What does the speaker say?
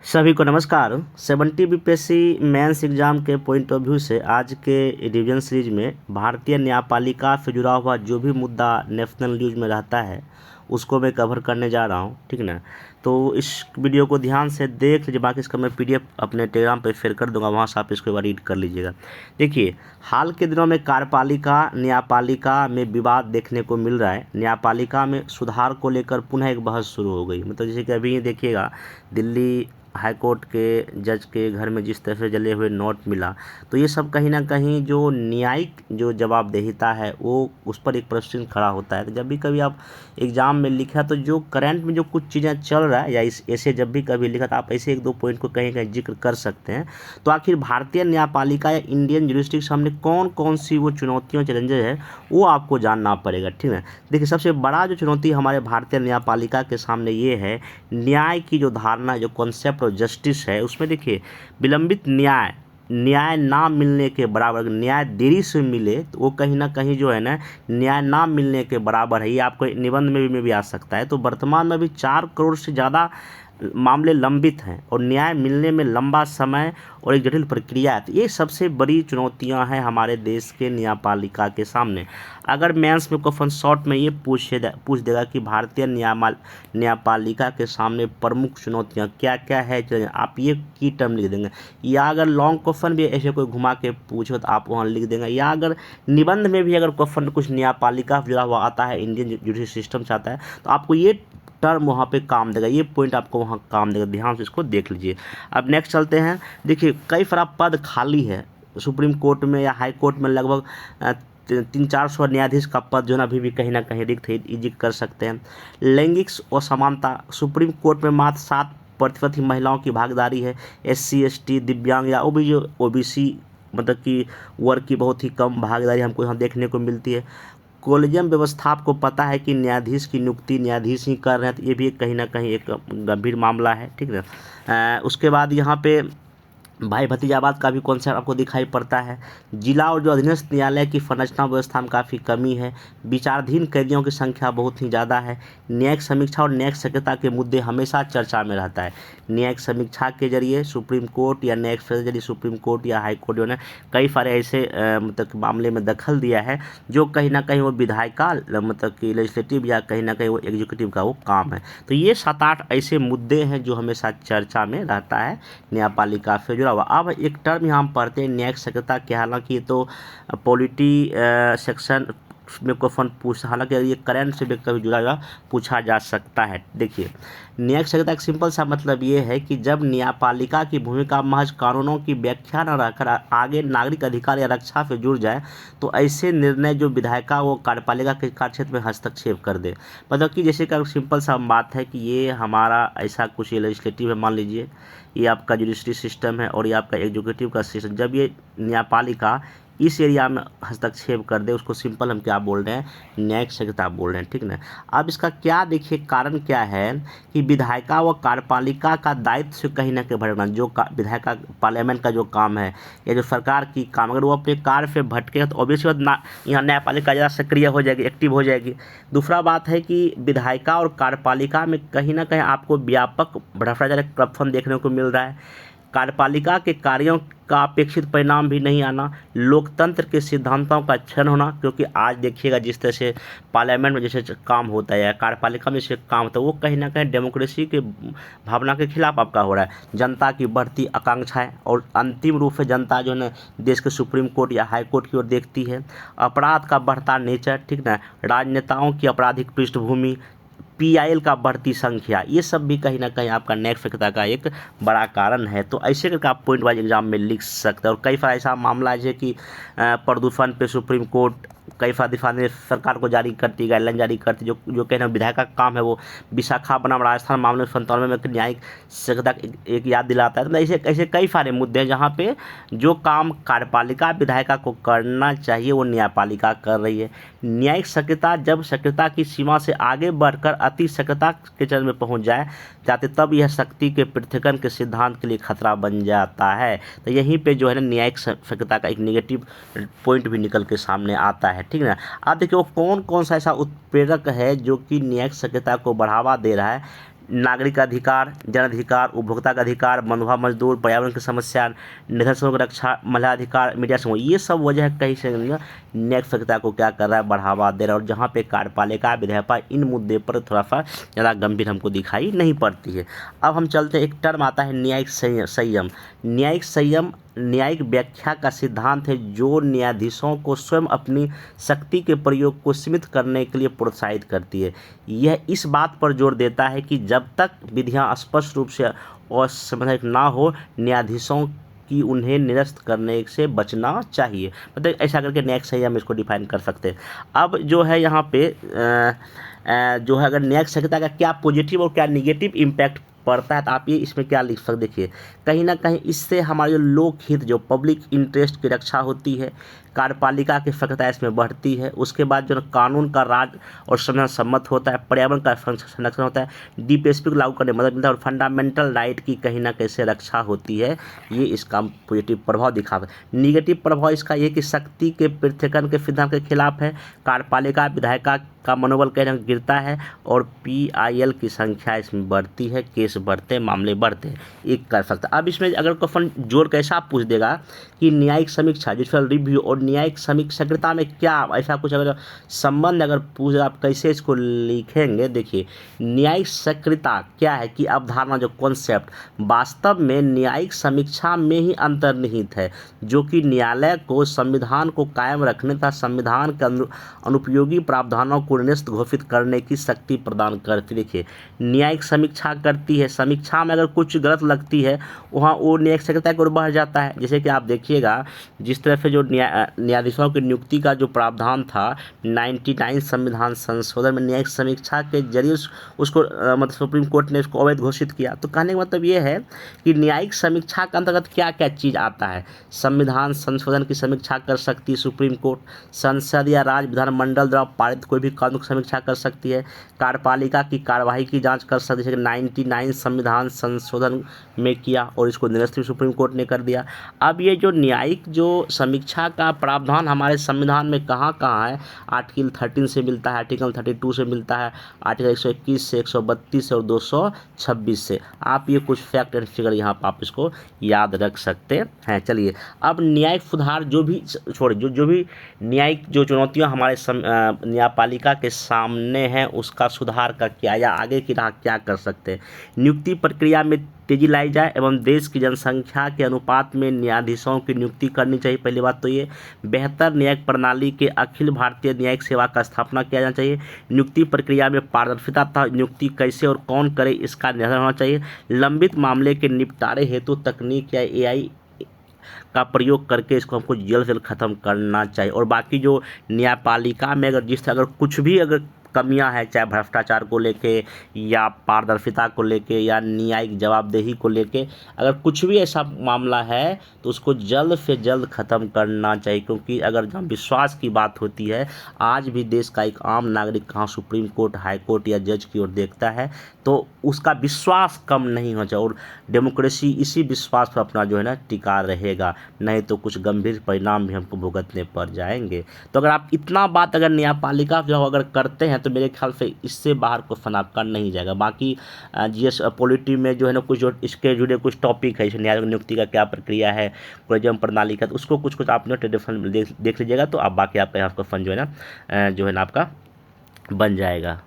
सभी को नमस्कार। 70 बीपीएससी मेंस एग्जाम के पॉइंट ऑफ व्यू से आज के रिवीजन सीरीज में भारतीय न्यायपालिका से जुड़ा हुआ जो भी मुद्दा नेशनल न्यूज़ में रहता है उसको मैं कवर करने जा रहा हूँ, ठीक ना। तो इस वीडियो को ध्यान से देख लीजिए, बाकी इसका मैं पीडीएफ अपने टेलीग्राम पे शेयर कर दूंगा, वहाँ से आप इसको एक बार रीड कर लीजिएगा। देखिए, हाल के दिनों में कार्यपालिका न्यायपालिका में विवाद देखने को मिल रहा है। न्यायपालिका में सुधार को लेकर पुनः एक बहस शुरू हो गई। मतलब जैसे कि अभी देखिएगा, दिल्ली हाई कोर्ट के जज के घर में जिस तरह से जले हुए नोट मिला, तो ये सब कहीं ना कहीं जो न्यायिक जो जवाबदेहिता है वो उस पर एक प्रश्न खड़ा होता है। तो जब भी कभी आप एग्ज़ाम में लिखा तो जो करंट में जो कुछ चीज़ें चल रहा है या इस ऐसे जब भी कभी लिखा तो आप ऐसे एक दो पॉइंट को कहीं कहीं जिक्र कर सकते हैं। तो आखिर भारतीय न्यायपालिका या इंडियन ज्यूरिस्डिक्शन सामने कौन कौन सी वो चुनौतियाँ चैलेंजेस है वो आपको जानना पड़ेगा, ठीक है। देखिए, सबसे बड़ा जो चुनौती हमारे भारतीय न्यायपालिका के सामने ये है, न्याय की जो धारणा जो कॉन्सेप्ट और जस्टिस है उसमें देखिए, विलंबित न्याय ना मिलने के बराबर, अगर न्याय देरी से मिले तो वो कहीं ना कहीं जो है ना न्याय ना मिलने के बराबर है। ये आपको निबंध में भी आ सकता है। तो वर्तमान में भी 4 करोड़ से ज़्यादा मामले लंबित हैं और न्याय मिलने में लंबा समय और एक जटिल प्रक्रिया है। तो ये सबसे बड़ी चुनौतियां हैं हमारे देश के न्यायपालिका के सामने। अगर मेंस में क्वेश्चन शॉर्ट में ये पूछ देगा कि भारतीय न्यायपालिका के सामने प्रमुख चुनौतियां क्या क्या है, आप ये की टर्म लिख देंगे। या अगर लॉन्ग क्वेश्चन भी ऐसे कोई घुमा के पूछो तो आप वहाँ लिख देंगे। या अगर निबंध में भी अगर क्वेश्चन कुछ न्यायपालिका से जुड़ा हुआ आता है, इंडियन जुडिशरी सिस्टम से आता है, तो आपको ये टर्म वहाँ पे काम देगा, ये पॉइंट आपको वहाँ काम देगा। ध्यान से इसको देख लीजिए। अब नेक्स्ट चलते हैं। देखिए, कई सारा पद खाली है सुप्रीम कोर्ट में या हाई कोर्ट में, लगभग 300-400 न्यायाधीश का पद जो है अभी भी कहीं ना कहीं रिक्त है, जिक्र कर सकते हैं। लैंगिक असमानता, सुप्रीम कोर्ट में मात्र 7% ही महिलाओं की भागीदारी है। SC ST दिव्यांग या OBC मतलब कि वर्ग की बहुत ही कम भागीदारी हमको यहाँ देखने को मिलती है। कॉलेजियम व्यवस्था, आपको पता है कि न्यायाधीश की नियुक्ति न्यायाधीश ही कर रहे हैं, तो ये भी कहीं ना कहीं एक गंभीर मामला है, ठीक है। उसके बाद यहाँ पे भाई भतीजावाद का भी कॉन्सेप्ट आपको दिखाई पड़ता है। जिला और जो अधीनस्थ न्यायालय की संरचना व्यवस्था में काफ़ी कमी है। विचाराधीन कैदियों की संख्या बहुत ही ज़्यादा है। न्यायिक समीक्षा और न्यायिक सक्रियता के मुद्दे हमेशा चर्चा में रहता है। न्यायिक समीक्षा के जरिए सुप्रीम कोर्ट या न्यायिक फैसले के जरिए सुप्रीम कोर्ट या हाई कोर्ट जो है कई सारे ऐसे मतलब मामले में दखल दिया है जो कहीं ना कहीं वो विधायक का मतलब कि लेजिस्लेटिव या कहीं ना कहीं वो एग्जीक्यूटिव का वो काम है। तो ये 7-8 ऐसे मुद्दे हैं जो हमेशा चर्चा में रहता है न्यायपालिका से जुड़ा हुआ। अब एक टर्म यहाँ हम पढ़ते हैं न्यायिक सक्रियता के, हालांकि ये तो पॉलिटी सेक्शन में क्वेश्चन पूछ, हालांकि ये करंट से भी कभी जुड़ा हुआ पूछा जा सकता है। देखिए, न्यायिक सक्रियता का सिंपल सा मतलब ये है कि जब न्यायपालिका की भूमिका महज कानूनों की व्याख्या न रहकर आगे नागरिक अधिकार या रक्षा से जुड़ जाए तो ऐसे निर्णय जो विधायिका वो कार्यपालिका के कार्यक्षेत्र में हस्तक्षेप कर दे। मतलब कि जैसे कि सिंपल सा बात है कि ये हमारा ऐसा कुछ लेजिस्लेटिव है, मान लीजिए ये आपका जुडिशरी सिस्टम है और ये आपका एग्जीक्यूटिव का सिस्टम, जब ये न्यायपालिका इस एरिया में हस्तक्षेप कर दे उसको सिंपल हम क्या बोल रहे हैं, न्यायिक सक्रियता बोल रहे हैं, ठीक ना। अब इसका क्या देखिए कारण क्या है कि विधायिका व कार्यपालिका का दायित्व से कहीं ना कहीं भटकना, जो विधायिका पार्लियामेंट का जो काम है या जो सरकार की काम, अगर वो अपने कार्य से भटके तो ऑब्वियसली बात यहाँ न्यायपालिका ज़्यादा सक्रिय हो जाएगी, एक्टिव हो जाएगी। दूसरा बात है कि विधायिका और कार्यपालिका में कहीं ना कहीं आपको व्यापक भ्रष्टाचार करप्शन देखने को मिल रहा है। कार्यपालिका के कार्यों का अपेक्षित परिणाम भी नहीं आना, लोकतंत्र के सिद्धांतों का क्षरण होना, क्योंकि आज देखिएगा जिस तरह से पार्लियामेंट में जैसे काम होता है या कार्यपालिका में जैसे काम होता है वो कहीं ना कहीं डेमोक्रेसी के भावना के खिलाफ आपका हो रहा है। जनता की बढ़ती आकांक्षाएं और अंतिम रूप से जनता जो है देश के सुप्रीम कोर्ट या हाई कोर्ट की ओर देखती है। अपराध का बढ़ता नेचर, ठीक ना, राजनेताओं की आपराधिक पृष्ठभूमि, PIL का बढ़ती संख्या, ये सब भी कहीं ना कहीं आपका न्यायिक सक्रियता का एक बड़ा कारण है। तो ऐसे करके आप पॉइंट वाइज एग्जाम में लिख सकते हैं। और कई सारा ऐसा मामला है कि प्रदूषण पे सुप्रीम कोर्ट कई सारे दिशा सरकार को जारी करती, गाइडलाइन जारी करती, जो कहना विधायक का काम है। वो विशाखा बनाम राजस्थान मामले 97 में न्यायिक सक्रियता एक याद दिलाता है। तो ऐसे कई सारे मुद्दे हैं जहाँ पे जो काम कार्यपालिका विधायिका को करना चाहिए वो न्यायपालिका कर रही है। न्यायिक सक्रियता जब सक्रियता की सीमा से आगे बढ़कर अति सक्रियता के चरण में पहुँच जाते तब यह शक्ति के पृथक्करण के सिद्धांत के लिए खतरा बन जाता है। तो यहीं पे जो है ना न्यायिक सक्रियता का एक नेगेटिव पॉइंट भी निकल के सामने आता है, ठीक ना। आप देखिए वो कौन कौन सा ऐसा उत्प्रेरक है जो कि न्यायिक सक्रियता को बढ़ावा दे रहा है। नागरिक अधिकार, जन अधिकार, उपभोक्ता का अधिकार, बंधुआ मजदूर, पर्यावरण की समस्या, निर्धन की रक्षा, महिला अधिकार, मीडिया समूह, ये सब वजह है कहीं से न्यायिक सक्रियता को क्या कर रहा है, बढ़ावा दे रहा है। और जहाँ पे कार्यपालिका विधायिका इन मुद्दे पर थोड़ा सा ज़्यादा गंभीर हमको दिखाई नहीं पड़ती है। अब हम चलते हैं, एक टर्म आता है न्यायिक संयम। न्यायिक संयम न्यायिक व्याख्या का सिद्धांत है जो न्यायाधीशों को स्वयं अपनी शक्ति के प्रयोग को सीमित करने के लिए प्रोत्साहित करती है। यह इस बात पर जोर देता है कि जब तक विधियां स्पष्ट रूप से असंवैधानिक ना हो, न्यायाधीशों कि उन्हें निरस्त करने से बचना चाहिए। मतलब ऐसा करके न्यायिक संयम इसको डिफाइन कर सकते हैं। अब जो है यहाँ पे जो है, अगर न्यायिक संहिता का क्या पॉजिटिव और क्या निगेटिव इम्पैक्ट पड़ता है, तो आप ये इसमें क्या लिख सकते, देखिए कहीं ना कहीं इससे हमारे जो लोक हित, जो पब्लिक इंटरेस्ट की रक्षा होती है, कार्यपालिका की सक्रियता इसमें बढ़ती है। उसके बाद जो कानून का राज और संविधान सम्मत होता है, पर्यावरण का संरक्षण होता है, डीपीएसपी को लागू करने में मदद मिलता है और फंडामेंटल राइट की कहीं ना कैसे रक्षा होती है। ये इसका पॉजिटिव प्रभाव दिखाता है। निगेटिव प्रभाव इसका ये कि शक्ति के पृथक्करण के सिद्धांत के खिलाफ है, कार्यपालिका विधायिका का मनोबल कहीं ना गिरता है और PIL की संख्या इसमें बढ़ती है, केस बढ़ते हैं, मामले बढ़ते हैं, एक कर सकता है। अब इसमें अगर क्वेश्चन जोर कैसा पूछ देगा कि न्यायिक समीक्षा, जुडिशियल रिव्यू और न्यायिक सक्रियता में क्या ऐसा कुछ अगर संबंध अगर पूछ, आप कैसे इसको लिखेंगे, देखिए न्यायिक सक्रियता क्या है कि अवधारणा, जो कॉन्सेप्ट वास्तव में न्यायिक समीक्षा में ही अंतर्निहित है, जो कि न्यायालय को संविधान को कायम रखने तथा संविधान के अनुपयोगी प्रावधानों को निरस्त घोषित करने की शक्ति प्रदान करती। देखिए न्यायिक समीक्षा करती है, समीक्षा में अगर कुछ गलत लगती है वहाँ वो न्यायिक सक्रियता की ओर बढ़ जाता है। जैसे कि आप देखिएगा जिस तरह से जो न्यायाधीशों की नियुक्ति का जो प्रावधान था 99 संविधान संशोधन में, न्यायिक समीक्षा के जरिए उसको मतलब सुप्रीम कोर्ट ने उसको अवैध घोषित किया। तो कहने का मतलब ये है कि न्यायिक समीक्षा के अंतर्गत क्या क्या चीज़ आता है, संविधान संशोधन की समीक्षा कर सकती है सुप्रीम कोर्ट, संसद या राज्य विधानमंडल द्वारा पारित कोई भी कानून की समीक्षा कर सकती है, कार्यपालिका की कार्यवाही की जांच कर सकती है, जैसे 99 संविधान संशोधन में किया और इसको निरस्त भी सुप्रीम कोर्ट ने कर दिया। अब ये जो न्यायिक जो समीक्षा का प्रावधान हमारे संविधान में कहाँ कहाँ है, आर्टिकल 13 से मिलता है, आर्टिकल 32 से मिलता है, आर्टिकल 121 से, 132 से और 226 से। आप ये कुछ फैक्ट एंड फिगर यहाँ पर आप इसको याद रख सकते हैं। चलिए अब न्यायिक सुधार जो भी छोड़िए, जो भी न्यायिक जो चुनौतियाँ हमारे न्यायपालिका के सामने हैं उसका सुधार का क्या या आगे की राह क्या कर सकते हैं। नियुक्ति प्रक्रिया में तेजी लाई जाए एवं देश की जनसंख्या के अनुपात में न्यायाधीशों की नियुक्ति करनी चाहिए। पहली बात तो ये, बेहतर न्यायिक प्रणाली के अखिल भारतीय न्यायिक सेवा का स्थापना किया जाना चाहिए। नियुक्ति प्रक्रिया में पारदर्शिता तथा नियुक्ति कैसे और कौन करे इसका निर्धारण होना चाहिए। लंबित मामले के निपटारे हेतु तकनीक या AI का प्रयोग करके इसको हमको जल्द से जल्द ख़त्म करना चाहिए। और बाकी जो न्यायपालिका में अगर जिस अगर कुछ भी अगर कमियां हैं, चाहे भ्रष्टाचार को लेके या पारदर्शिता को लेके या न्यायिक जवाबदेही को लेके, अगर कुछ भी ऐसा मामला है तो उसको जल्द से जल्द ख़त्म करना चाहिए। क्योंकि अगर जहाँ विश्वास की बात होती है, आज भी देश का एक आम नागरिक कहाँ सुप्रीम कोर्ट, हाई कोर्ट या जज की ओर देखता है तो उसका विश्वास कम नहीं होना चाहिए और डेमोक्रेसी इसी विश्वास पर अपना जो है ना टिका रहेगा, नहीं तो कुछ गंभीर परिणाम भी हमको भुगतने पड़ जाएंगे। तो अगर आप इतना बात अगर न्यायपालिका जो अगर करते हैं तो मेरे ख्याल से इससे बाहर क्वेश्चन आपका नहीं जाएगा। बाकी GS पॉलिटी में जो है ना कुछ जो इसके जुड़े कुछ टॉपिक है, जैसे न्यायालय नियुक्ति का क्या प्रक्रिया है, कोलेजियम प्रणाली का, तो उसको कुछ आपने ट्रेडिशनल देख लीजिएगा तो आप बाकी आपका यहाँ क्वेश्चन जो है ना आपका बन जाएगा।